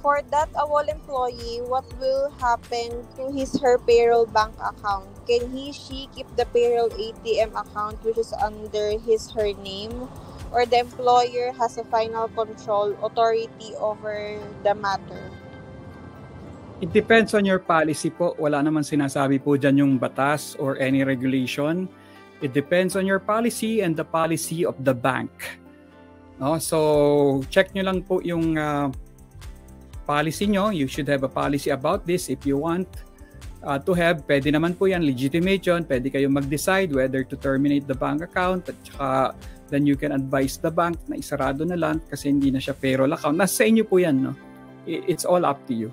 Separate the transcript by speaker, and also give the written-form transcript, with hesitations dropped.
Speaker 1: for that AWOL employee, what will happen to her payroll bank account? Can she keep the payroll ATM account which is under her name? Or the employer has a final control authority over the matter?
Speaker 2: It depends on your policy po. Wala naman sinasabi po dyan yung batas or any regulation. It depends on your policy and the policy of the bank. No? So, check nyo lang po yung policy nyo. You should have a policy about this if you want to have. Pwede naman po yan, legitimate yun. Pwede kayong mag-decide whether to terminate the bank account at saka then you can advise the bank na isarado na lang kasi hindi na siya payroll account. Nasa inyo po yan. No? It's all up to you.